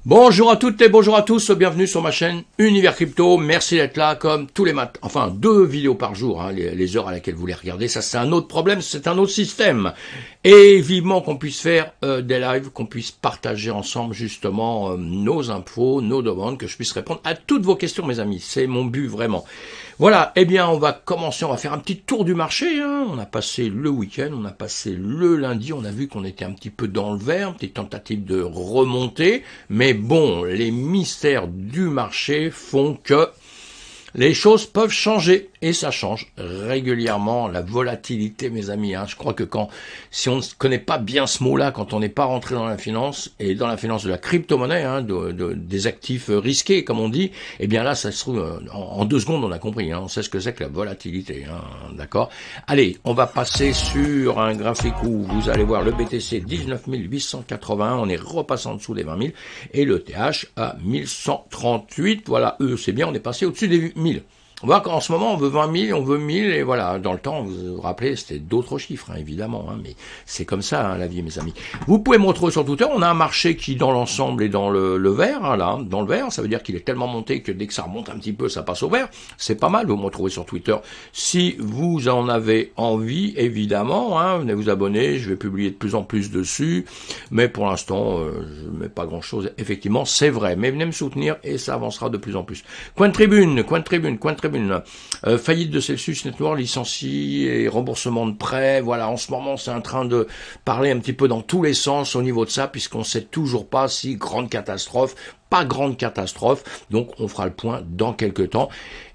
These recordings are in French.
Bonjour à toutes et bonjour à tous, bienvenue sur ma chaîne Univers Crypto, merci d'être là comme tous les matins, enfin 2 vidéos par jour, hein, les heures à laquelle vous les regardez, ça c'est un autre problème, c'est un autre système, et vivement qu'on puisse faire des lives, qu'on puisse partager ensemble justement nos infos, nos demandes, que je puisse répondre à toutes vos questions mes amis, c'est mon but vraiment. Voilà, eh bien on va commencer, on va faire un petit tour du marché, hein. On a passé le week-end, on a passé le lundi, on a vu qu'on était un petit peu dans le vert, une petite tentative de remonter, mais bon, les mystères du marché font que les choses peuvent changer, et ça change régulièrement, la volatilité, mes amis. Hein. Je crois que si on ne connaît pas bien ce mot-là, quand on n'est pas rentré dans la finance, et dans la finance de la crypto-monnaie, hein, des actifs risqués, comme on dit, eh bien là, ça se trouve, en 2 secondes, on a compris, hein, on sait ce que c'est que la volatilité, hein, d'accord. Allez, on va passer sur un graphique où vous allez voir le BTC 19 881, on est repassé en dessous des 20 000, et le TH à 1138, voilà, c'est bien, on est passé au-dessus des 1000. On voit qu'en ce moment, on veut 20 000, on veut 1000, et voilà, dans le temps, vous vous rappelez, c'était d'autres chiffres, hein, évidemment, hein, mais c'est comme ça, hein, la vie, mes amis. Vous pouvez me retrouver sur Twitter, on a un marché qui, dans l'ensemble, est dans le vert, hein, là, dans le vert, ça veut dire qu'il est tellement monté que dès que ça remonte un petit peu, ça passe au vert, c'est pas mal, vous me retrouvez sur Twitter. Si vous en avez envie, évidemment, hein, venez vous abonner, je vais publier de plus en plus dessus, mais pour l'instant, je mets pas grand-chose, effectivement, c'est vrai, mais venez me soutenir, et ça avancera de plus en plus. Coin de tribune, faillite de Celsius Network, licencié et remboursement de prêts. Voilà, en ce moment, c'est en train de parler un petit peu dans tous les sens au niveau de ça, puisqu'on sait toujours pas si grande catastrophe, pas grande catastrophe. Donc, on fera le point dans quelques temps.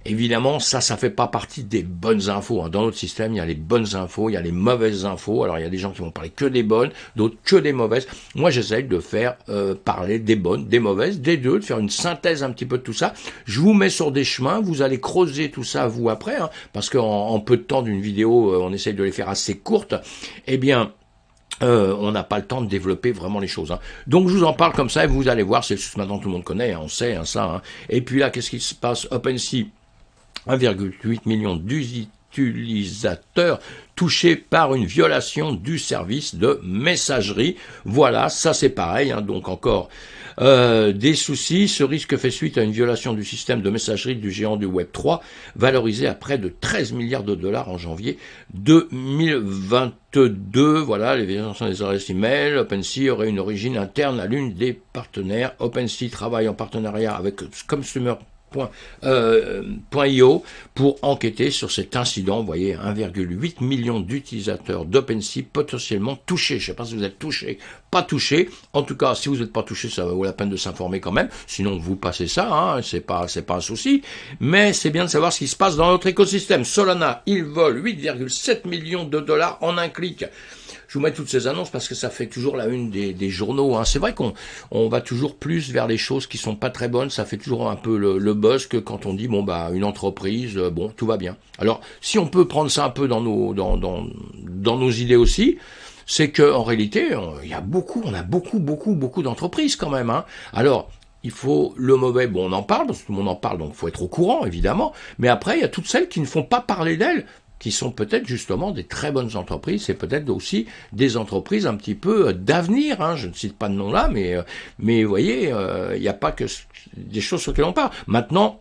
Évidemment, ça fait pas partie des bonnes infos. Hein. Dans notre système, il y a les bonnes infos, il y a les mauvaises infos. Alors, il y a des gens qui vont parler que des bonnes, d'autres que des mauvaises. Moi, j'essaye de faire parler des bonnes, des mauvaises, des deux, de faire une synthèse un petit peu de tout ça. Je vous mets sur des chemins, vous allez creuser tout ça, vous, après, hein, parce qu'en peu de temps d'une vidéo, on essaye de les faire assez courtes. Eh bien, on n'a pas le temps de développer vraiment les choses. Hein. Donc je vous en parle comme ça et vous allez voir, c'est maintenant tout le monde connaît, hein, on sait hein, ça. Hein. Et puis là, qu'est-ce qui se passe? OpenSea, 1,8 million d'utilisateurs touchés par une violation du service de messagerie. Voilà, ça c'est pareil, hein, donc encore des soucis. Ce risque fait suite à une violation du système de messagerie du géant du Web 3, valorisé à près de 13 milliards de dollars en janvier 2022. Voilà, les violations des adresses email. OpenSea aurait une origine interne à l'une des partenaires. OpenSea travaille en partenariat avec Consumer.io pour enquêter sur cet incident. Vous voyez, 1,8 million d'utilisateurs d'OpenSea potentiellement touchés. Je ne sais pas si vous êtes touchés, pas touchés. En tout cas, si vous n'êtes pas touchés, ça vaut la peine de s'informer quand même. Sinon, vous passez ça, hein, c'est pas un souci. Mais c'est bien de savoir ce qui se passe dans notre écosystème. Solana, il vole 8,7 millions de dollars en un clic. Je vous mets toutes ces annonces parce que ça fait toujours la une des journaux. Hein. C'est vrai qu'on va toujours plus vers les choses qui sont pas très bonnes. Ça fait toujours un peu le buzz que quand on dit bon bah une entreprise, bon tout va bien. Alors si on peut prendre ça un peu dans nos idées aussi, c'est que en réalité on a beaucoup d'entreprises quand même. Hein. Alors il faut le mauvais, bon on en parle parce que tout le monde en parle donc il faut être au courant évidemment. Mais après il y a toutes celles qui ne font pas parler d'elles, qui sont peut-être justement des très bonnes entreprises, c'est peut-être aussi des entreprises un petit peu d'avenir, hein. Je ne cite pas de nom là, mais vous voyez, il n'y a pas que des choses sur lesquelles on parle. Maintenant,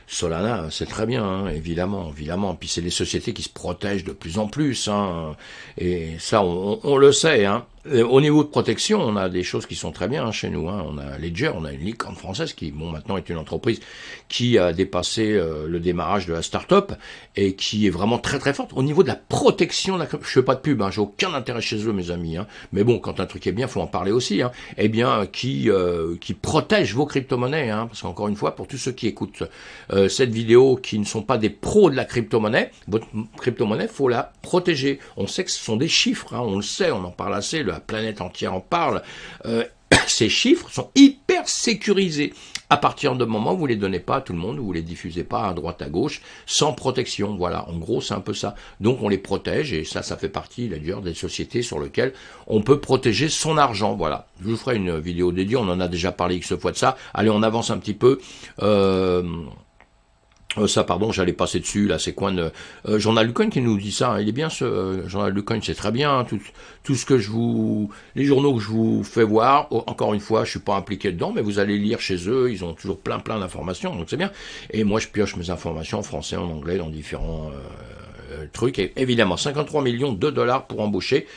Solana, c'est très bien, hein, évidemment. Puis c'est des sociétés qui se protègent de plus en plus, hein, et ça, on le sait, hein. Au niveau de protection, on a des choses qui sont très bien hein, chez nous. Hein. On a Ledger, on a une licorne française qui, bon, maintenant est une entreprise qui a dépassé le démarrage de la start-up et qui est vraiment très très forte. Au niveau de la protection, je fais pas de pub, hein, j'ai aucun intérêt chez eux, mes amis. Hein. Mais bon, quand un truc est bien, faut en parler aussi. Hein. Eh bien, qui protège vos crypto-monnaies, hein, parce qu'encore une fois, pour tous ceux qui écoutent cette vidéo, qui ne sont pas des pros de la crypto-monnaie, votre crypto-monnaie, faut la protéger. On sait que ce sont des chiffres, hein, on le sait, on en parle assez. La planète entière en parle, ces chiffres sont hyper sécurisés. À partir du moment où vous les donnez pas à tout le monde, vous les diffusez pas à droite à gauche, sans protection. Voilà, en gros, c'est un peu ça. Donc, on les protège, et ça fait partie, d'ailleurs, des sociétés sur lesquelles on peut protéger son argent. Voilà. Je vous ferai une vidéo dédiée, on en a déjà parlé X fois de ça. Allez, on avance un petit peu. Ça, pardon, j'allais passer dessus, là, c'est quoi Journal du Coin qui nous dit ça, hein, il est bien ce Journal du Coin, c'est très bien, hein, tout ce que les journaux que je vous fais voir, encore une fois, je suis pas impliqué dedans, mais vous allez lire chez eux, ils ont toujours plein d'informations, donc c'est bien. Et moi, je pioche mes informations en français, en anglais, dans différents trucs, et évidemment, 53 millions de dollars pour embaucher.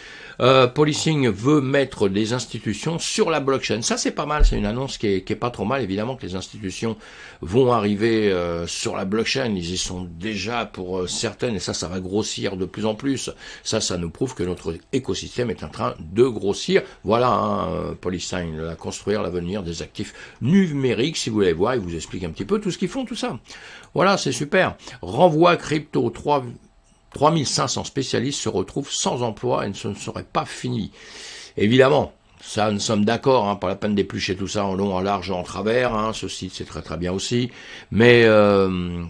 Policing veut mettre des institutions sur la blockchain. Ça, c'est pas mal. C'est une annonce qui est pas trop mal. Évidemment que les institutions vont arriver sur la blockchain. Ils y sont déjà pour certaines, et ça va grossir de plus en plus. Ça nous prouve que notre écosystème est en train de grossir. Voilà, hein, Policing, construire l'avenir des actifs numériques. Si vous voulez voir, ils vous expliquent un petit peu tout ce qu'ils font, tout ça. Voilà, c'est super. Renvoi crypto 3500 spécialistes se retrouvent sans emploi et ce ne serait pas fini. Évidemment, ça, nous sommes d'accord, hein, pas la peine d'éplucher tout ça en long, en large, en travers, hein, ce site c'est très bien aussi, mais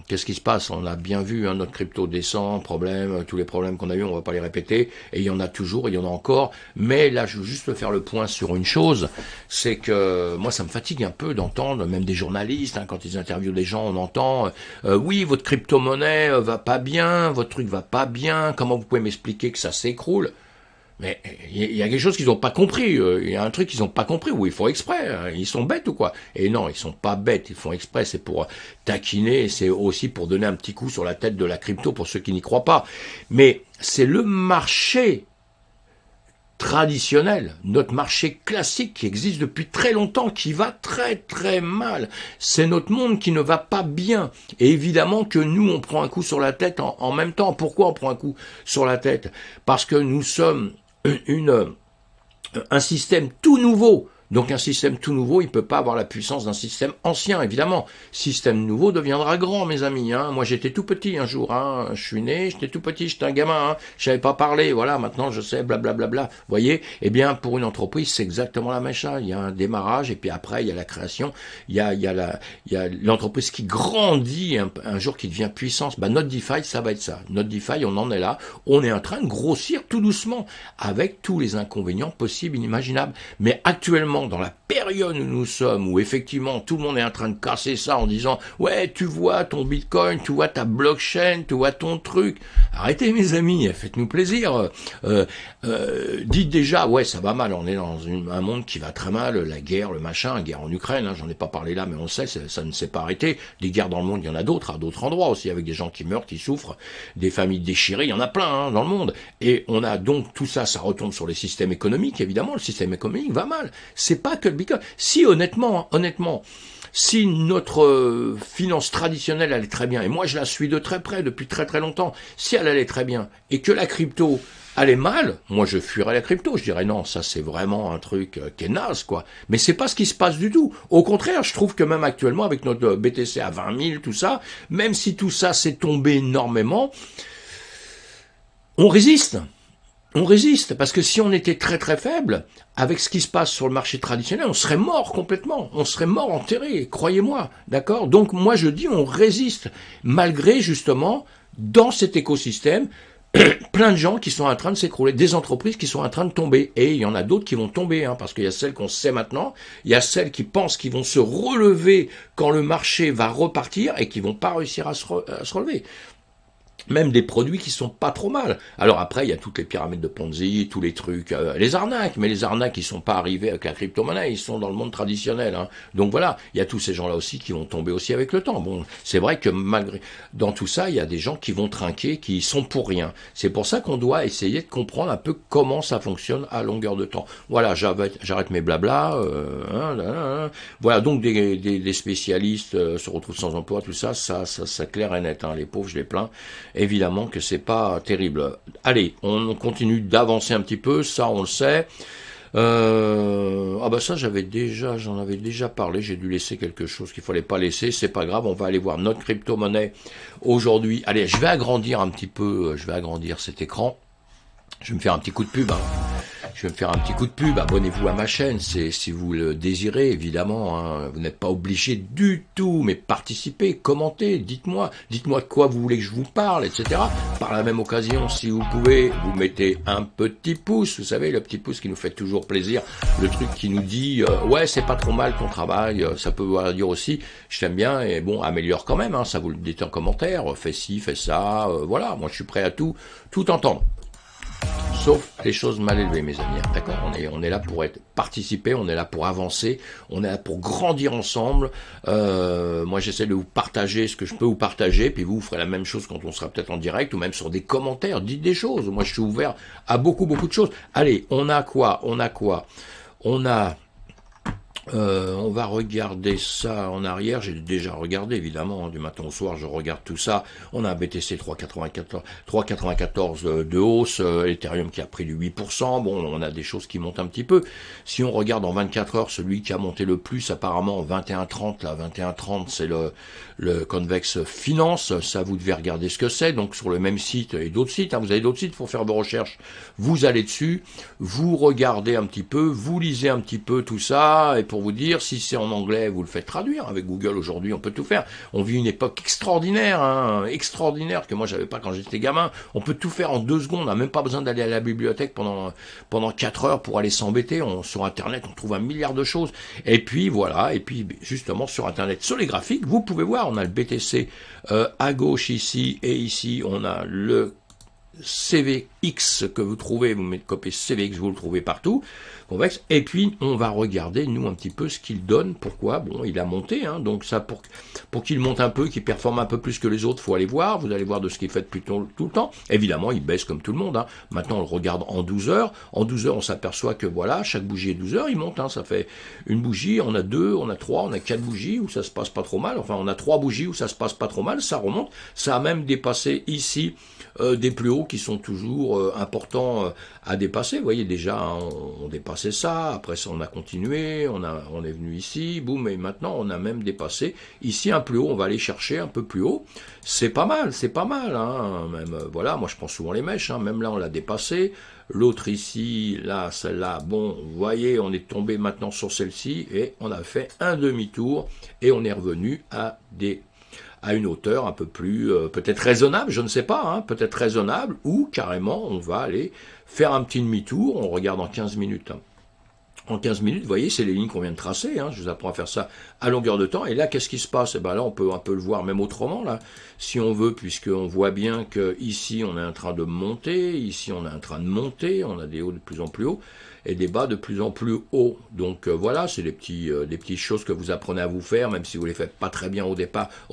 qu'est-ce qui se passe? On a bien vu, hein, notre crypto descend, tous les problèmes qu'on a eu, on va pas les répéter, et il y en a toujours, il y en a encore, mais là je veux juste faire le point sur une chose, c'est que moi ça me fatigue un peu d'entendre, même des journalistes, hein, quand ils interviewent des gens, on entend, oui, votre crypto-monnaie va pas bien, votre truc va pas bien, comment vous pouvez m'expliquer que ça s'écroule? Mais il y a quelque chose qu'ils n'ont pas compris. Il y a un truc qu'ils n'ont pas compris où ils font exprès. Hein. Ils sont bêtes ou quoi? Et non, ils sont pas bêtes. Ils font exprès. C'est pour taquiner. C'est aussi pour donner un petit coup sur la tête de la crypto pour ceux qui n'y croient pas. Mais c'est le marché traditionnel, notre marché classique qui existe depuis très longtemps, qui va très mal. C'est notre monde qui ne va pas bien. Et évidemment que nous, on prend un coup sur la tête en même temps. Pourquoi on prend un coup sur la tête? Parce que nous sommes un système tout nouveau. Donc un système tout nouveau, il peut pas avoir la puissance d'un système ancien, évidemment. Système nouveau deviendra grand, mes amis. Hein. Moi, j'étais tout petit un jour. Hein. Je suis né, j'étais tout petit, j'étais un gamin. Hein. Je savais pas parler. Voilà, maintenant je sais, blablabla. Vous voyez? Eh bien, pour une entreprise, c'est exactement la même chose. Il y a un démarrage et puis après, il y a la création. Il y a l'entreprise qui grandit un jour, qui devient puissance. Bah, notre DeFi, ça va être ça. Notre DeFi, on en est là. On est en train de grossir tout doucement avec tous les inconvénients possibles, inimaginables. Mais actuellement, dans la période où nous sommes, où effectivement tout le monde est en train de casser ça en disant « Ouais, tu vois ton Bitcoin, tu vois ta blockchain, tu vois ton truc. » Arrêtez mes amis, faites-nous plaisir. Dites déjà « Ouais, ça va mal, on est dans un monde qui va très mal, la guerre, le machin, la guerre en Ukraine, hein, j'en ai pas parlé là, mais on sait, ça ne s'est pas arrêté. Des guerres dans le monde, il y en a d'autres, à d'autres endroits aussi, avec des gens qui meurent, qui souffrent, des familles déchirées, il y en a plein hein, dans le monde. Et on a donc tout ça, ça retombe sur les systèmes économiques, évidemment, le système économique va mal. C'est pas que le Bitcoin. Si honnêtement, si notre finance traditionnelle allait très bien, et moi je la suis de très près depuis très longtemps, si elle allait très bien, et que la crypto allait mal, moi je fuirais la crypto, je dirais non, ça c'est vraiment un truc qui est naze, quoi. Mais c'est pas ce qui se passe du tout. Au contraire, je trouve que même actuellement, avec notre BTC à 20 000, tout ça, même si tout ça s'est tombé énormément, on résiste. On résiste, parce que si on était très faible, avec ce qui se passe sur le marché traditionnel, on serait mort complètement, on serait mort enterré, croyez-moi, d'accord? Donc moi je dis on résiste, malgré justement, dans cet écosystème, plein de gens qui sont en train de s'écrouler, des entreprises qui sont en train de tomber, et il y en a d'autres qui vont tomber, hein, parce qu'il y a celles qu'on sait maintenant, il y a celles qui pensent qu'ils vont se relever quand le marché va repartir, et qui vont pas réussir à se relever. Même des produits qui sont pas trop mal. Alors après, il y a toutes les pyramides de Ponzi, tous les trucs, les arnaques, mais les arnaques, ils sont pas arrivés avec la crypto-monnaie, ils sont dans le monde traditionnel. Hein. Donc voilà, il y a tous ces gens-là aussi qui vont tomber aussi avec le temps. Bon, c'est vrai que malgré dans tout ça, il y a des gens qui vont trinquer, qui sont pour rien. C'est pour ça qu'on doit essayer de comprendre un peu comment ça fonctionne à longueur de temps. Voilà, j'arrête mes blabla. Voilà, donc des spécialistes se retrouvent sans emploi, tout ça, ça clair et net. Hein. Les pauvres, je les plains. Évidemment que c'est pas terrible. Allez, on continue d'avancer un petit peu, ça on le sait. Ah bah ça j'en avais déjà parlé, j'ai dû laisser quelque chose qu'il fallait pas laisser, c'est pas grave, on va aller voir notre crypto-monnaie aujourd'hui. Allez, je vais agrandir un petit peu, je vais agrandir cet écran. Je vais me faire un petit coup de pub. Hein. Je je vais me faire un petit coup de pub, abonnez-vous à ma chaîne, c'est si vous le désirez, évidemment, hein. Vous n'êtes pas obligé du tout, mais participez, commentez, dites-moi de quoi vous voulez que je vous parle, etc. Par la même occasion, si vous pouvez, vous mettez un petit pouce, vous savez, le petit pouce qui nous fait toujours plaisir, le truc qui nous dit, ouais, c'est pas trop mal ton travail, ça peut vouloir dire aussi, je t'aime bien, et bon, améliore quand même, hein, ça vous le dites en commentaire, fais ci, fais ça, voilà, moi je suis prêt à tout entendre. Sauf les choses mal élevées, mes amis. D'accord, on est là pour participer, on est là pour avancer, on est là pour grandir ensemble. Moi, j'essaie de vous partager ce que je peux vous partager, puis vous ferez la même chose quand on sera peut-être en direct ou même sur des commentaires. Dites des choses. Moi, je suis ouvert à beaucoup de choses. Allez, on a quoi? On va regarder ça en arrière, j'ai déjà regardé évidemment, hein, du matin au soir je regarde tout ça, on a un BTC 3,94 de hausse, Ethereum qui a pris du 8%, bon on a des choses qui montent un petit peu, si on regarde en 24 heures, celui qui a monté le plus apparemment 21,30, là 21,30 c'est le Convex Finance, ça vous devez regarder ce que c'est, donc sur le même site et d'autres sites, hein, vous avez d'autres sites pour faire vos recherches, vous allez dessus, vous regardez un petit peu, vous lisez un petit peu tout ça, et pour vous dire, si c'est en anglais, vous le faites traduire. Avec Google aujourd'hui, on peut tout faire. On vit une époque extraordinaire, hein, extraordinaire, que moi j'avais pas quand j'étais gamin. On peut tout faire en 2 secondes. On n'a même pas besoin d'aller à la bibliothèque pendant 4 heures pour aller s'embêter. Sur Internet, on trouve un milliard de choses. Et puis voilà, et puis justement sur Internet, sur les graphiques, vous pouvez voir, on a le BTC à gauche ici, et ici on a le CVX que vous trouvez, vous mettez copier CVX, vous le trouvez partout, convexe, et puis on va regarder nous un petit peu ce qu'il donne, pourquoi, bon il a monté, hein, donc ça pour qu'il monte un peu, qu'il performe un peu plus que les autres, faut aller voir, vous allez voir de ce qu'il fait depuis tout le temps, évidemment il baisse comme tout le monde, hein. Maintenant on le regarde en 12 heures, on s'aperçoit que voilà, chaque bougie est 12 heures, il monte, hein, ça fait une bougie, on a 2, on a 3, on a 4 bougies où ça se passe pas trop mal, enfin on a 3 bougies où ça se passe pas trop mal, ça remonte, ça a même dépassé ici des plus hauts qui sont toujours importants à dépasser. Vous voyez déjà, hein, on dépassait ça, après ça on a continué, on est venu ici, boum, et maintenant on a même dépassé ici un plus haut, on va aller chercher un peu plus haut. C'est pas mal, hein, même voilà, moi je prends souvent les mèches, hein, même là on l'a dépassé. L'autre ici, là, celle-là, bon, vous voyez, on est tombé maintenant sur celle-ci et on a fait un demi-tour et on est revenu à une hauteur un peu plus, peut-être raisonnable, je ne sais pas, hein, peut-être raisonnable, ou carrément on va aller faire un petit demi-tour, on regarde en 15 minutes. Hein. En 15 minutes, vous voyez, c'est les lignes qu'on vient de tracer, hein, je vous apprends à faire ça à longueur de temps, et là, qu'est-ce qui se passe? Et ben là, on peut un peu le voir même autrement, là, si on veut, puisqu'on voit bien que ici on est en train de monter, ici on est en train de monter, on a des hauts de plus en plus hauts, et des bas de plus en plus hauts. Donc voilà, c'est des petites choses que vous apprenez à vous faire, même si vous les faites pas très bien au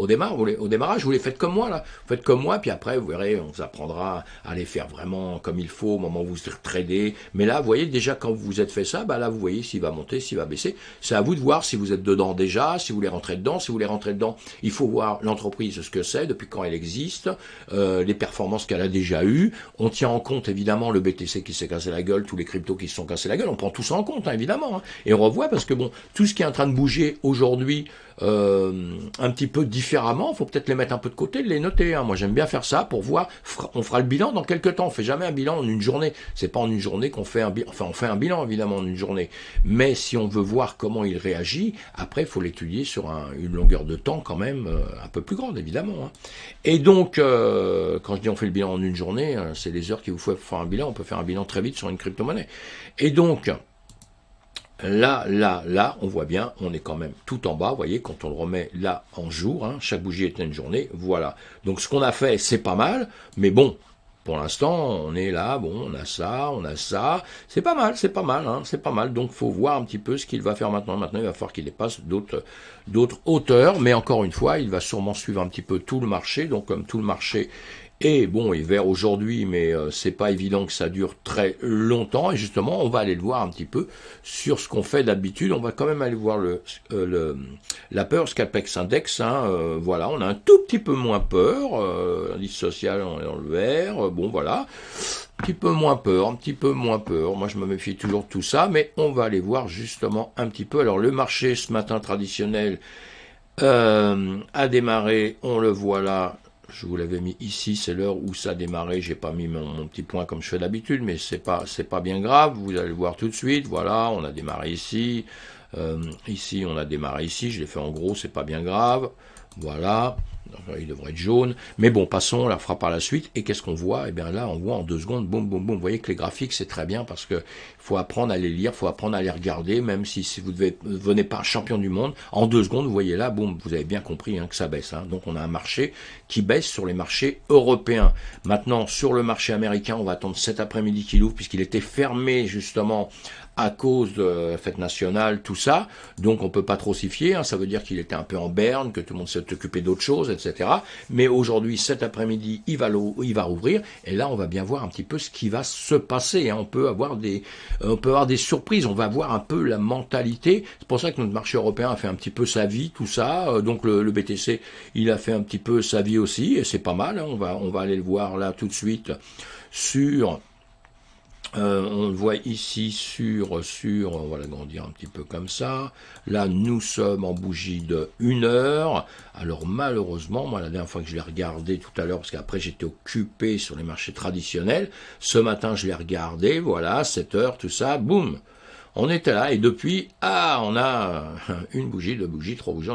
démarrage, vous les faites comme moi là. Vous faites comme moi, puis après vous verrez, on vous apprendra à les faire vraiment comme il faut au moment où vous tradez. Mais là, vous voyez déjà quand vous êtes fait ça, bah là vous voyez s'il va monter, s'il va baisser. C'est à vous de voir si vous êtes dedans déjà, si vous voulez rentrer dedans. Si vous voulez rentrer dedans, il faut voir l'entreprise, ce que c'est, depuis quand elle existe, les performances qu'elle a déjà eues. On tient en compte évidemment le BTC qui s'est cassé la gueule, tous les cryptos qui se sont cassés la gueule, on prend tout ça en compte, hein, évidemment, hein, et on revoit parce que bon, tout ce qui est en train de bouger aujourd'hui un petit peu différemment, il faut peut-être les mettre un peu de côté, les noter, hein. Moi j'aime bien faire ça pour voir, on fera le bilan dans quelques temps, on fait jamais un bilan en une journée, c'est pas en une journée qu'on fait un bilan, enfin on fait un bilan évidemment en une journée, mais si on veut voir comment il réagit, après il faut l'étudier sur une longueur de temps quand même un peu plus grande évidemment, hein. Et donc quand je dis on fait le bilan en une journée, c'est les heures qu'il vous faut faire un bilan, on peut faire un bilan très vite sur une crypto-monnaie. Et donc là, on voit bien, on est quand même tout en bas, vous voyez, quand on le remet là en jour, hein, chaque bougie est une journée, voilà. Donc ce qu'on a fait, c'est pas mal, mais bon, pour l'instant, on est là, bon, on a ça, c'est pas mal, hein, c'est pas mal, donc faut voir un petit peu ce qu'il va faire maintenant. Maintenant, il va falloir qu'il dépasse d'autres hauteurs, mais encore une fois, il va sûrement suivre un petit peu tout le marché, donc comme tout le marché et bon, il est vert aujourd'hui, mais c'est pas évident que ça dure très longtemps. Et justement, on va aller le voir un petit peu sur ce qu'on fait d'habitude. On va quand même aller voir la peur, Scalpex Index. Hein, voilà, on a un tout petit peu moins peur. L'indice social, on est dans le vert. Bon, voilà. Un petit peu moins peur. Moi, je me méfie toujours de tout ça, mais on va aller voir justement un petit peu. Alors, le marché ce matin traditionnel a démarré, on le voit là. je vous l'avais mis ici, c'est l'heure où ça a démarré. J'ai pas mis mon petit point comme je fais d'habitude, mais c'est pas bien grave. Vous allez le voir tout de suite. Voilà, on a démarré ici. Ici, on a démarré ici. Je l'ai fait en gros, c'est pas bien grave. Voilà. Il devrait être jaune. Mais bon, passons, on la fera par la suite. Et qu'est-ce qu'on voit? Eh bien là, on voit en 2 secondes, boum, boum, boum. Vous voyez que les graphiques, c'est très bien parce que faut apprendre à les lire, faut apprendre à les regarder, même si vous ne venez pas champion du monde. En 2 secondes, vous voyez là, boum, vous avez bien compris que ça baisse. Donc on a un marché qui baisse sur les marchés européens. Maintenant, sur le marché américain, on va attendre cet après-midi qu'il ouvre puisqu'il était fermé justement à cause de la fête nationale, tout ça. Donc on peut pas trop s'y fier, ça veut dire qu'il était un peu en berne, que tout le monde s'est occupé d'autres choses, etc. Mais aujourd'hui, cet après-midi, il va rouvrir, et là on va bien voir un petit peu ce qui va se passer. On peut avoir des surprises, on va voir un peu la mentalité. C'est pour ça que notre marché européen a fait un petit peu sa vie, tout ça. Donc le BTC, il a fait un petit peu sa vie aussi, et c'est pas mal. On va aller le voir là tout de suite sur... on le voit ici on va l'agrandir un petit peu comme ça. Là, nous sommes en bougie de 1 heure. Alors malheureusement, moi la dernière fois que je l'ai regardé tout à l'heure, parce qu'après j'étais occupé sur les marchés traditionnels, ce matin je l'ai regardé, voilà, 7 heures, tout ça, boum. On était là et depuis, on a une bougie, 2 bougies, 3 bougies,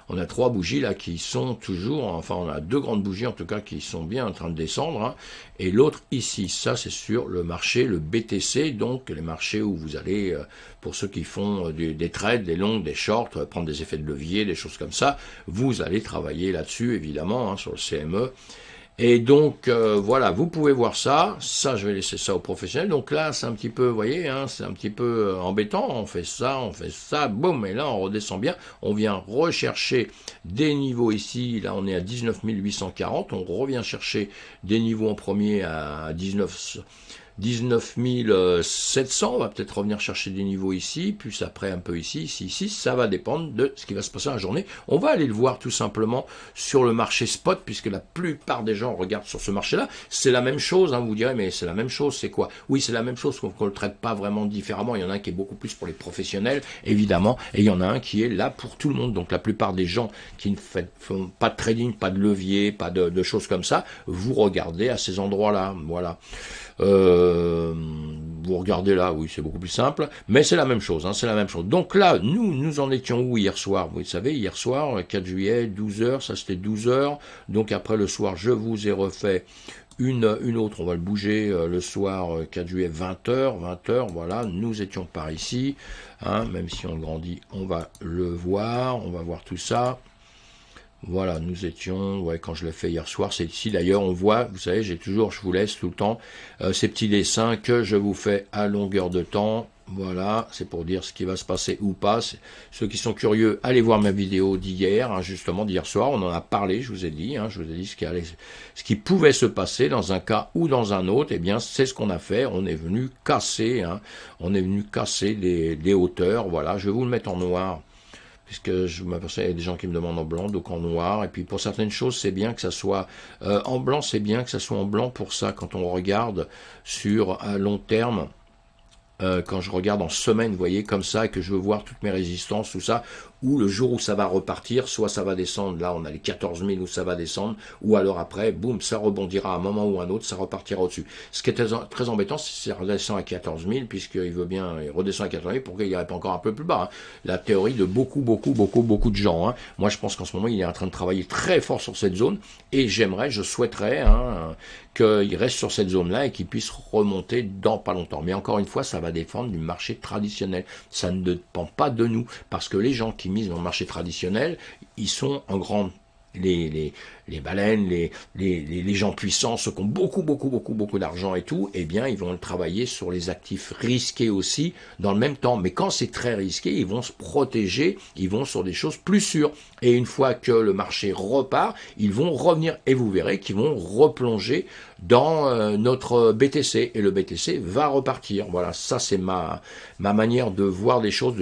on a 3 bougies là qui sont toujours, enfin on a 2 grandes bougies en tout cas qui sont bien en train de descendre, et l'autre ici, ça c'est sur le marché, le BTC, donc les marchés où vous allez, pour ceux qui font des trades, des longues, des shorts, prendre des effets de levier, des choses comme ça, vous allez travailler là-dessus évidemment, sur le CME. Et donc, voilà, vous pouvez voir ça. Ça, je vais laisser ça aux professionnels. Donc là, c'est un petit peu, vous voyez, c'est un petit peu embêtant. On fait ça, boum, et là, on redescend bien. On vient rechercher des niveaux ici. Là, on est à 19 840. On revient chercher des niveaux en premier à 19 700, on va peut-être revenir chercher des niveaux ici, puis après un peu ici, ça va dépendre de ce qui va se passer dans la journée. On va aller le voir tout simplement sur le marché spot, puisque la plupart des gens regardent sur ce marché-là. C'est la même chose, vous direz, mais c'est la même chose, c'est quoi? Oui, c'est la même chose, qu'on ne le traite pas vraiment différemment. Il y en a un qui est beaucoup plus pour les professionnels, évidemment, et il y en a un qui est là pour tout le monde. Donc la plupart des gens qui ne font pas de trading, pas de levier, pas de choses comme ça, vous regardez à ces endroits-là, voilà. Vous regardez là, oui, c'est beaucoup plus simple, mais c'est la même chose, c'est la même chose. Donc là, nous en étions où hier soir? Vous savez, hier soir, 4 juillet, 12 heures, ça c'était 12 heures, donc après le soir, je vous ai refait une autre, on va le bouger le soir, 4 juillet, 20 heures, voilà, nous étions par ici, même si on grandit, on va le voir, on va voir tout ça. Voilà, nous étions, quand je l'ai fait hier soir, c'est ici. D'ailleurs, on voit, vous savez, je vous laisse tout le temps ces petits dessins que je vous fais à longueur de temps. Voilà, c'est pour dire ce qui va se passer ou pas. Ceux qui sont curieux, allez voir ma vidéo d'hier, justement d'hier soir. On en a parlé, je vous ai dit ce qui pouvait se passer dans un cas ou dans un autre. Eh bien, c'est ce qu'on a fait. On est venu casser, des hauteurs. Voilà, je vais vous le mettre en noir, puisque je m'aperçois, il y a des gens qui me demandent en blanc, donc en noir, et puis pour certaines choses, c'est bien que ça soit en blanc, c'est bien que ça soit en blanc pour ça, quand on regarde sur un long terme, quand je regarde en semaine, vous voyez, comme ça, et que je veux voir toutes mes résistances, tout ça, ou le jour où ça va repartir, soit ça va descendre, là on a les 14 000 où ça va descendre, ou alors après, boum, ça rebondira à un moment ou à un autre, ça repartira au-dessus. Ce qui est très embêtant, c'est qu'il redescend à 14 000, puisqu'il veut bien, il redescend à 14 000, pourquoi il n'irait pas encore un peu plus bas, La théorie de beaucoup de gens, Moi je pense qu'en ce moment, il est en train de travailler très fort sur cette zone, et je souhaiterais, qu'il reste sur cette zone-là et qu'il puisse remonter dans pas longtemps. Mais encore une fois, ça va dépendre du marché traditionnel. Ça ne dépend pas de nous, parce que les gens qui misent dans le marché traditionnel, ils sont en grande... Les baleines, les gens puissants, ceux qui ont beaucoup d'argent et tout, eh bien, ils vont travailler sur les actifs risqués aussi dans le même temps. Mais quand c'est très risqué, ils vont se protéger, ils vont sur des choses plus sûres. Et une fois que le marché repart, ils vont revenir et vous verrez qu'ils vont replonger dans notre BTC. Et le BTC va repartir. Voilà, ça c'est ma manière de voir les choses,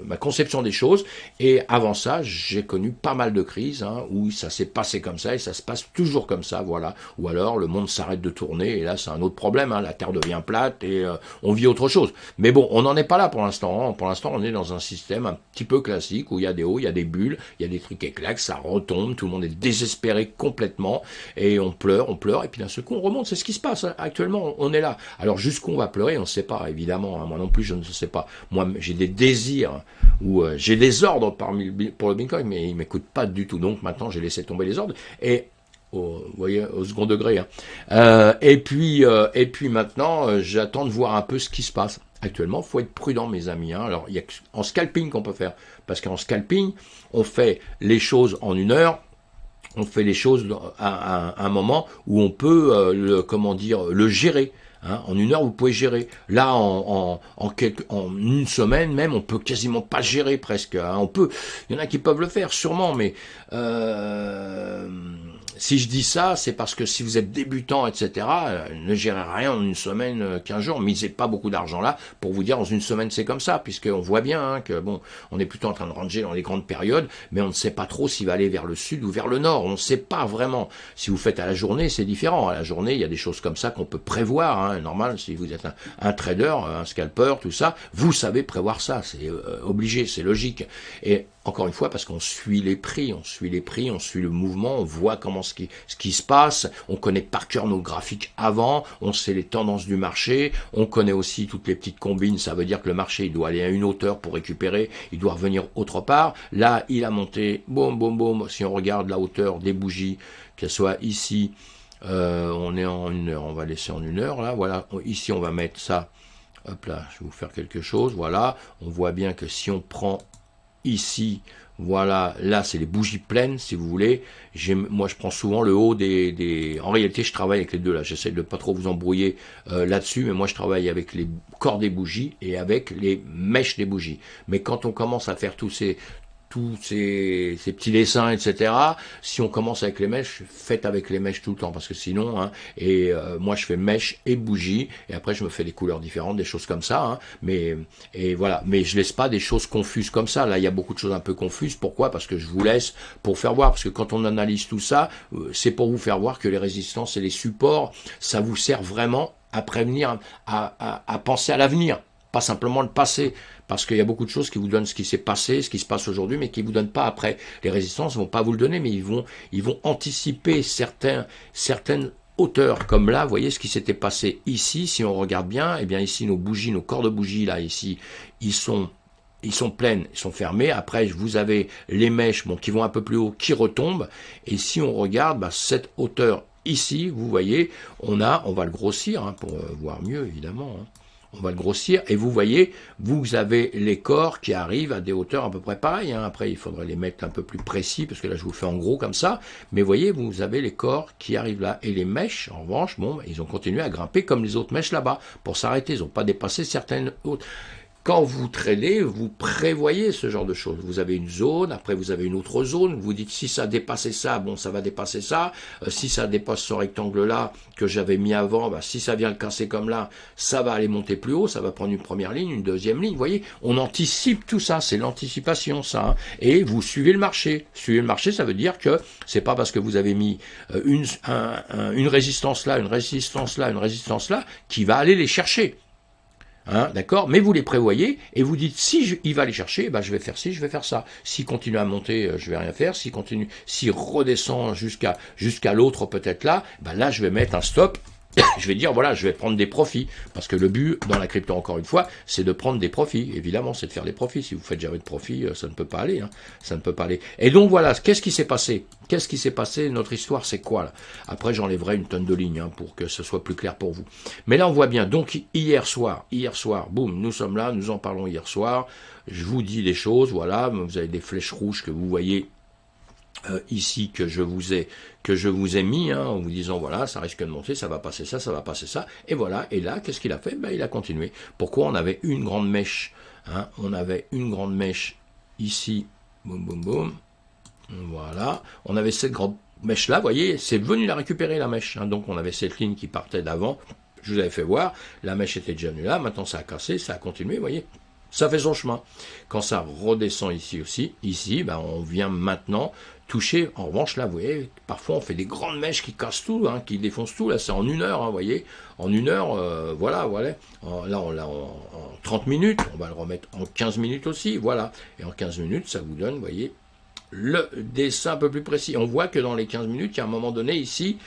ma conception des choses. Et avant ça, j'ai connu pas mal de crises. crise, hein, où ça s'est passé comme ça et ça se passe toujours comme ça, voilà. Ou alors le monde s'arrête de tourner et là c'est un autre problème, hein, la Terre devient plate et on vit autre chose. Mais bon, on n'en est pas là pour l'instant, hein. Pour l'instant on est dans un système un petit peu classique où il y a des hauts, il y a des bulles, il y a des trucs qui claquent, ça retombe, tout le monde est désespéré complètement et on pleure et puis d'un seul coup on remonte, c'est ce qui se passe, hein. Actuellement on est là. Alors jusqu'où on va pleurer, on ne sait pas, évidemment, hein. Moi non plus je ne sais pas. Moi j'ai des désirs ou j'ai des ordres pour le Bitcoin, mais ils m'écoutent pas du tout. Donc maintenant, j'ai laissé tomber les ordres et vous voyez, au second degré. Hein. Et puis maintenant, j'attends de voir un peu ce qui se passe. Actuellement, faut être prudent, mes amis. Hein. Alors, il y a en scalping qu'on peut faire, parce qu'en scalping, on fait les choses en 1 heure. On fait les choses à un moment où on peut, le gérer. Hein, en 1 heure, vous pouvez gérer. Là, en 1 semaine même, on peut quasiment pas gérer presque. Hein. Il y en a qui peuvent le faire, sûrement, mais si je dis ça, c'est parce que si vous êtes débutant, etc., ne gérez rien en 1 semaine, 15 jours, misez pas beaucoup d'argent là pour vous dire en 1 semaine c'est comme ça, puisqu'on voit bien hein, que bon, on est plutôt en train de ranger dans les grandes périodes, mais on ne sait pas trop s'il va aller vers le sud ou vers le nord. On ne sait pas vraiment. Si vous faites à la journée, c'est différent. À la journée, il y a des choses comme ça qu'on peut prévoir. Hein, normal, si vous êtes un trader, un scalper, tout ça, vous savez prévoir ça. C'est obligé, c'est logique. Et encore une fois, parce qu'on suit les prix, on suit le mouvement, on voit comment ce qui se passe, on connaît par cœur nos graphiques avant, on sait les tendances du marché, on connaît aussi toutes les petites combines, ça veut dire que le marché il doit aller à une hauteur pour récupérer, il doit revenir autre part, là il a monté, boum boum boum, si on regarde la hauteur des bougies, qu'elle soit ici, on est en 1 heure, on va laisser en 1 heure, là, voilà, ici on va mettre ça, hop là, je vais vous faire quelque chose, voilà, on voit bien que si on prend ici, voilà, là c'est les bougies pleines si vous voulez. Moi je prends souvent le haut En réalité je travaille avec les deux là, j'essaie de ne pas trop vous embrouiller là-dessus, mais moi je travaille avec les corps des bougies et avec les mèches des bougies. Mais quand on commence à faire tous ces petits dessins, etc. Si on commence avec les mèches, faites avec les mèches tout le temps, parce que sinon, hein, moi je fais mèche et bougie, et après je me fais des couleurs différentes, des choses comme ça, hein, et voilà, mais je laisse pas des choses confuses comme ça. Là, il y a beaucoup de choses un peu confuses. Pourquoi? Parce que je vous laisse pour faire voir, parce que quand on analyse tout ça, c'est pour vous faire voir que les résistances et les supports, ça vous sert vraiment à prévenir, à penser à l'avenir, pas simplement le passé, parce qu'il y a beaucoup de choses qui vous donnent ce qui s'est passé, ce qui se passe aujourd'hui, mais qui vous donnent pas après. Les résistances vont pas vous le donner, mais ils vont anticiper certaines hauteurs, comme là, vous voyez ce qui s'était passé ici, si on regarde bien, eh bien ici nos bougies, nos corps de bougies, là, ici, ils sont pleines, ils sont fermés. Après, vous avez les mèches, bon, qui vont un peu plus haut, qui retombent, et si on regarde, cette hauteur ici, vous voyez, on va le grossir, hein, pour voir mieux, évidemment, hein. On va le grossir, et vous voyez, vous avez les corps qui arrivent à des hauteurs à peu près pareilles, hein. Après il faudrait les mettre un peu plus précis, parce que là je vous fais en gros comme ça, mais vous voyez, vous avez les corps qui arrivent là, et les mèches, en revanche, bon, ils ont continué à grimper comme les autres mèches là-bas, pour s'arrêter, ils n'ont pas dépassé certaines autres. Quand vous tradez, vous prévoyez ce genre de choses. Vous avez une zone, après vous avez une autre zone, vous dites si ça dépassait ça, bon ça va dépasser ça, si ça dépasse ce rectangle-là que j'avais mis avant, si ça vient le casser comme là, ça va aller monter plus haut, ça va prendre une première ligne, une deuxième ligne, vous voyez, on anticipe tout ça, c'est l'anticipation ça, hein. Et vous suivez le marché. Suivez le marché, ça veut dire que c'est pas parce que vous avez mis une résistance là, une résistance là, une résistance là, qui va aller les chercher. Hein, d'accord, mais vous les prévoyez et vous dites si il va les chercher, je vais faire ci, je vais faire ça. S'il continue à monter, je vais rien faire. S'il redescend jusqu'à l'autre peut-être là, là je vais mettre un stop. Je vais dire voilà, je vais prendre des profits, parce que le but dans la crypto encore une fois, c'est de prendre des profits. Évidemment, c'est de faire des profits. Si vous faites jamais de profits, ça ne peut pas aller, hein. Ça ne peut pas aller. Et donc voilà, qu'est-ce qui s'est passé? Qu'est-ce qui s'est passé? Notre histoire, c'est quoi là? Après, j'enlèverai une tonne de lignes, hein, pour que ce soit plus clair pour vous. Mais là, on voit bien. Donc hier soir, boum, nous sommes là, nous en parlons hier soir. Je vous dis des choses, voilà. Vous avez des flèches rouges que vous voyez ici que je vous ai mis, hein, en vous disant voilà, ça risque de monter, ça va passer ça, ça va passer ça, et voilà, et là, qu'est-ce qu'il a fait? Il a continué. Pourquoi? On avait une grande mèche, hein, on avait une grande mèche ici, boum boum boum, voilà, on avait cette grande mèche là, vous voyez, c'est venu la récupérer la mèche, hein, donc on avait cette ligne qui partait d'avant, je vous avais fait voir, la mèche était déjà venue là, maintenant ça a cassé, ça a continué, vous voyez, ça fait son chemin. Quand ça redescend ici aussi, ici, ben, on vient maintenant toucher. En revanche, là, vous voyez, parfois on fait des grandes mèches qui cassent tout, hein, qui défoncent tout. Là, c'est en 1 heure, hein, vous voyez. En 1 heure, voilà. Là, on l'a en 30 minutes. On va le remettre en 15 minutes aussi, voilà. Et en 15 minutes, ça vous donne, vous voyez, le dessin un peu plus précis. On voit que dans les 15 minutes, il y a un moment donné, ici,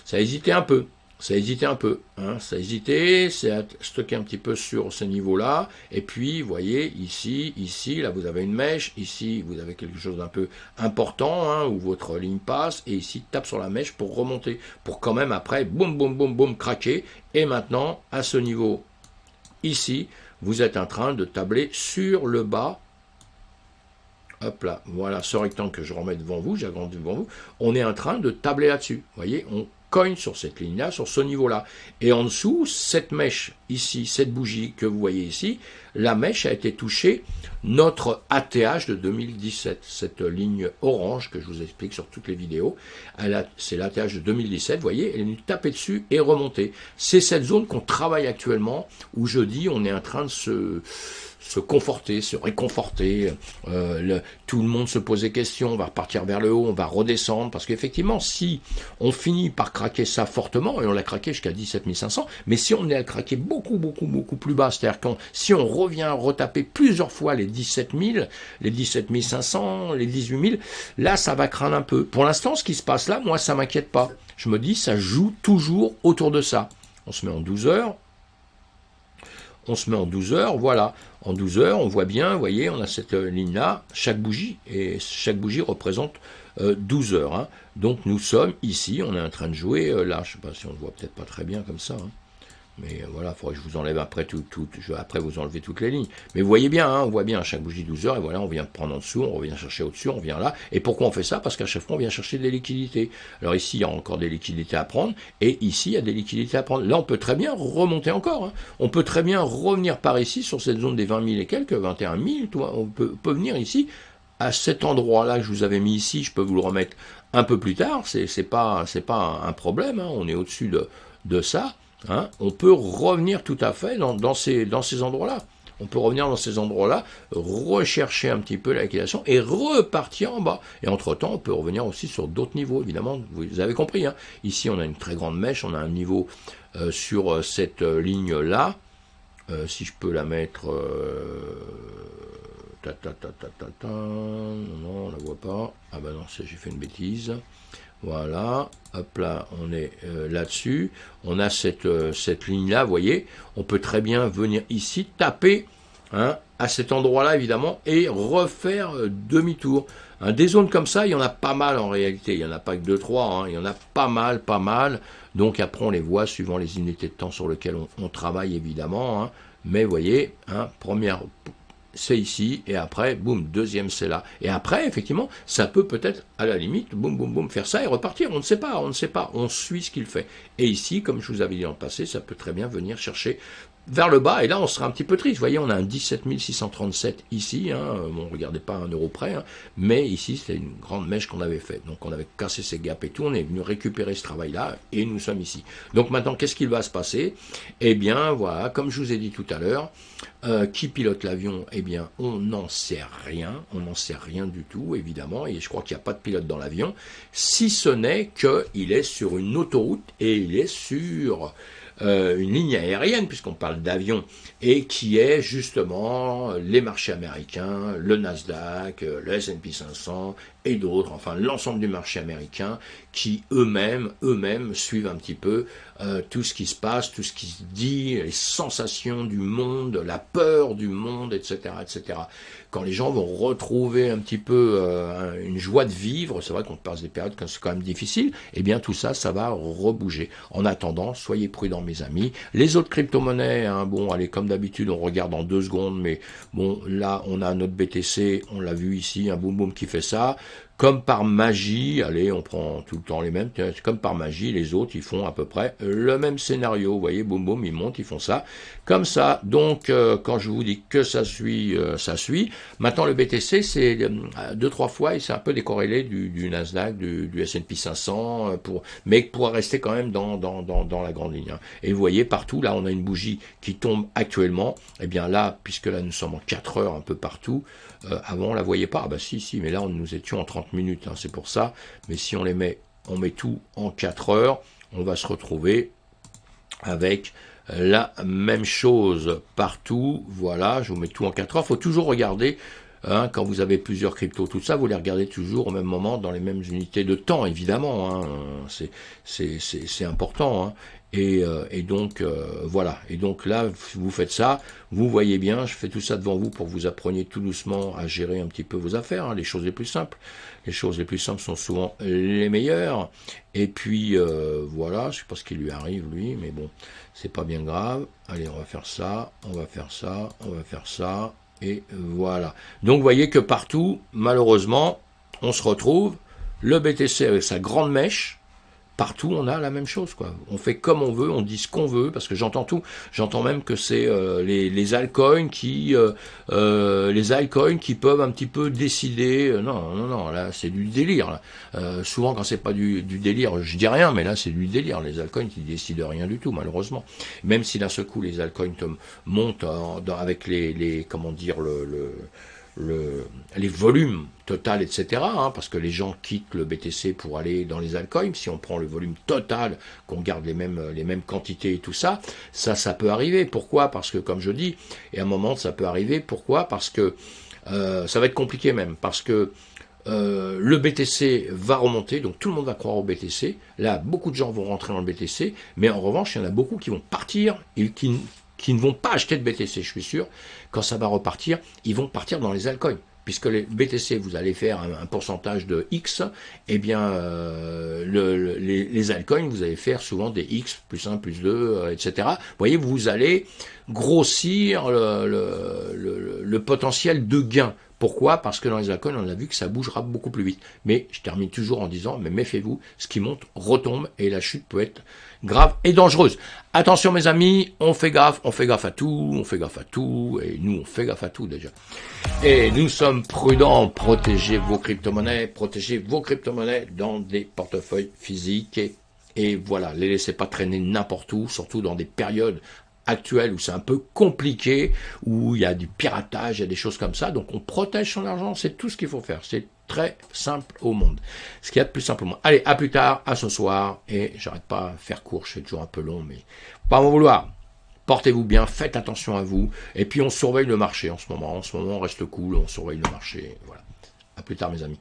ça a hésité un peu. Ça a hésité un peu, hein, ça a hésité, c'est stocké un petit peu sur ce niveau-là, et puis, vous voyez, ici, là, vous avez une mèche, ici, vous avez quelque chose d'un peu important, hein, où votre ligne passe, et ici, tape sur la mèche pour remonter, pour quand même, après, boum, boum, boum, boum, craquer, et maintenant, à ce niveau, ici, vous êtes en train de tabler sur le bas. Hop là, voilà, ce rectangle que je remets devant vous, j'agrandis devant vous, on est en train de tabler là-dessus, vous voyez, on cogne sur cette ligne-là, sur ce niveau-là. Et en dessous, cette mèche ici, cette bougie que vous voyez ici, la mèche a été touchée, notre ATH de 2017, cette ligne orange que je vous explique sur toutes les vidéos, c'est l'ATH de 2017, vous voyez, elle est venue taper dessus et remonter. C'est cette zone qu'on travaille actuellement, où je dis on est en train de se conforter, se réconforter, tout le monde se pose des questions, on va repartir vers le haut, on va redescendre, parce qu'effectivement, si on finit par craquer ça fortement, et on l'a craqué jusqu'à 17 500, mais si on est à craquer beaucoup plus bas, c'est-à-dire que si on revient retaper plusieurs fois les 17 000, les 17 500, les 18 000, là, ça va craindre un peu. Pour l'instant, ce qui se passe là, moi, ça m'inquiète pas. Je me dis, ça joue toujours autour de ça. On se met en 12 heures, on se met en 12 heures, voilà. En 12 heures, on voit bien, vous voyez, on a cette ligne-là, chaque bougie, et chaque bougie représente 12 heures. Hein. Donc nous sommes ici, on est en train de jouer, là, je ne sais pas si on le voit peut-être pas très bien comme ça, hein. Mais voilà, il faudrait que je vous enlève après après vous enlever toutes les lignes. Mais vous voyez bien, hein, on voit bien, chaque bougie 12 heures, et voilà, on vient prendre en dessous, on revient chercher au-dessus, on vient là. Et pourquoi on fait ça? Parce qu'à chaque fois, on vient chercher des liquidités. Alors ici, il y a encore des liquidités à prendre, et ici, il y a des liquidités à prendre. Là, on peut très bien remonter encore. Hein. On peut très bien revenir par ici, sur cette zone des 20 000 et quelques, 21 000, on peut venir ici, à cet endroit-là que je vous avais mis ici, je peux vous le remettre un peu plus tard, c'est pas un problème, hein, on est au-dessus de ça. Hein, on peut revenir tout à fait dans ces endroits-là. On peut revenir dans ces endroits-là, rechercher un petit peu la liquidation et repartir en bas. Et entre-temps, on peut revenir aussi sur d'autres niveaux, évidemment. Vous avez compris. Hein. Ici, on a une très grande mèche, on a un niveau sur cette ligne-là. Si je peux la mettre... Non, on la voit pas. Ah ben non, j'ai fait une bêtise. Voilà, hop là, on est là-dessus. On a cette ligne-là, vous voyez. On peut très bien venir ici, taper hein, à cet endroit-là, évidemment, et refaire demi-tour. Hein, des zones comme ça, il y en a pas mal en réalité. Il n'y en a pas que 2-3, hein, il y en a pas mal. Donc après, on les voit suivant les unités de temps sur lesquelles on travaille, évidemment. Hein. Mais vous voyez, hein, première... c'est ici, et après, boum, deuxième, c'est là. Et après, effectivement, ça peut peut-être, à la limite, boum, boum, boum, faire ça et repartir. On ne sait pas, on suit ce qu'il fait. Et ici, comme je vous avais dit dans le passé, ça peut très bien venir chercher vers le bas, et là, on sera un petit peu triste. Vous voyez, on a un 17 637 ici, hein, bon, regardez pas un euro près, hein, mais ici, c'était une grande mèche qu'on avait faite. Donc, on avait cassé ces gaps et tout, on est venu récupérer ce travail-là, et nous sommes ici. Donc, maintenant, qu'est-ce qu'il va se passer? Eh bien, voilà, comme je vous ai dit tout à l'heure, qui pilote l'avion? Eh bien, on n'en sait rien du tout, évidemment, et je crois qu'il n'y a pas de pilote dans l'avion, si ce n'est qu'il est sur une autoroute, et il est sur... une ligne aérienne, puisqu'on parle d'avion, et qui est justement les marchés américains, le Nasdaq, le S&P 500 et d'autres, enfin l'ensemble du marché américain, qui eux-mêmes suivent un petit peu tout ce qui se passe, tout ce qui se dit, les sensations du monde, la peur du monde, etc., etc. Quand les gens vont retrouver un petit peu une joie de vivre, c'est vrai qu'on passe des périodes quand c'est quand même difficile, eh bien tout ça, ça va rebouger. En attendant, soyez prudents mes amis. Les autres crypto-monnaies, hein, bon, allez, comme d'habitude, on regarde en 2 secondes, mais bon, là, on a notre BTC, on l'a vu ici, un boom boom qui fait ça. comme par magie, allez, on prend tout le temps les mêmes, comme par magie, les autres, ils font à peu près le même scénario. Vous voyez, boum, boum, ils montent, ils font ça, comme ça. Donc, quand je vous dis que ça suit, ça suit. Maintenant, le BTC, c'est 2-3 fois, et c'est un peu décorrélé du Nasdaq, du S&P 500, mais pour rester quand même dans la grande ligne. Hein. Et vous voyez, partout, là, on a une bougie qui tombe actuellement. Eh bien là, puisque là, nous sommes en 4 heures un peu partout, avant, on la voyait pas. Ah bah si, mais là, nous étions en 30 minutes, hein, c'est pour ça. Mais si on met tout en 4 heures, on va se retrouver avec la même chose partout. Voilà, je vous mets tout en 4 heures. Il faut toujours regarder, hein, quand vous avez plusieurs cryptos, tout ça, vous les regardez toujours au même moment, dans les mêmes unités de temps, évidemment. Hein, c'est important. Hein. Et donc, voilà. Et donc là, vous faites ça, vous voyez bien, je fais tout ça devant vous pour que vous appreniez tout doucement à gérer un petit peu vos affaires, hein, les choses les plus simples. Les choses les plus simples sont souvent les meilleures. Et puis, voilà, je sais pas ce qui lui arrive, lui, mais bon, c'est pas bien grave. Allez, on va faire ça, on va faire ça, on va faire ça, et voilà. Donc, vous voyez que partout, malheureusement, on se retrouve, le BTC avec sa grande mèche. Partout, on a la même chose, quoi. On fait comme on veut, on dit ce qu'on veut, parce que j'entends tout. J'entends même que c'est les altcoins qui peuvent un petit peu décider. Non, là, c'est du délire. Là. Souvent, quand c'est pas du délire, je dis rien, mais là, c'est du délire. Les altcoins qui décident rien du tout, malheureusement. Même si d'un seul coup, les altcoins montent avec les comment dire les volumes total, etc. Hein, parce que les gens quittent le BTC pour aller dans les altcoins. Si on prend le volume total, qu'on garde les mêmes quantités et tout ça, ça peut arriver. Pourquoi? Parce que, comme je dis, et à un moment, ça peut arriver. Pourquoi? Parce que ça va être compliqué même. Parce que le BTC va remonter, donc tout le monde va croire au BTC. Là, beaucoup de gens vont rentrer dans le BTC, mais en revanche, il y en a beaucoup qui vont partir et qui ne vont pas acheter de BTC, je suis sûr. Quand ça va repartir, ils vont partir dans les altcoins. Puisque les BTC, vous allez faire un pourcentage de X, eh bien, les altcoins, vous allez faire souvent des X, plus 1, plus 2, etc. Vous voyez, vous allez grossir le potentiel de gain. Pourquoi? Parce que dans les altcoins, on a vu que ça bougera beaucoup plus vite. Mais je termine toujours en disant, mais méfiez-vous, ce qui monte retombe et la chute peut être grave et dangereuse. Attention mes amis, on fait gaffe à tout, et nous on fait gaffe à tout déjà. Et nous sommes prudents, protégez vos crypto-monnaies dans des portefeuilles physiques et voilà, les laissez pas traîner n'importe où, surtout dans des périodes actuelle où c'est un peu compliqué, où il y a du piratage, il y a des choses comme ça, donc on protège son argent, c'est tout ce qu'il faut faire, c'est très simple au monde, ce qu'il y a de plus simple au monde. Allez, à plus tard, à ce soir, et j'arrête pas à faire court, je fais toujours un peu long, mais pas m'en vouloir. Portez-vous bien, faites attention à vous, et puis on surveille le marché en ce moment, on reste cool, on surveille le marché, voilà. À plus tard mes amis.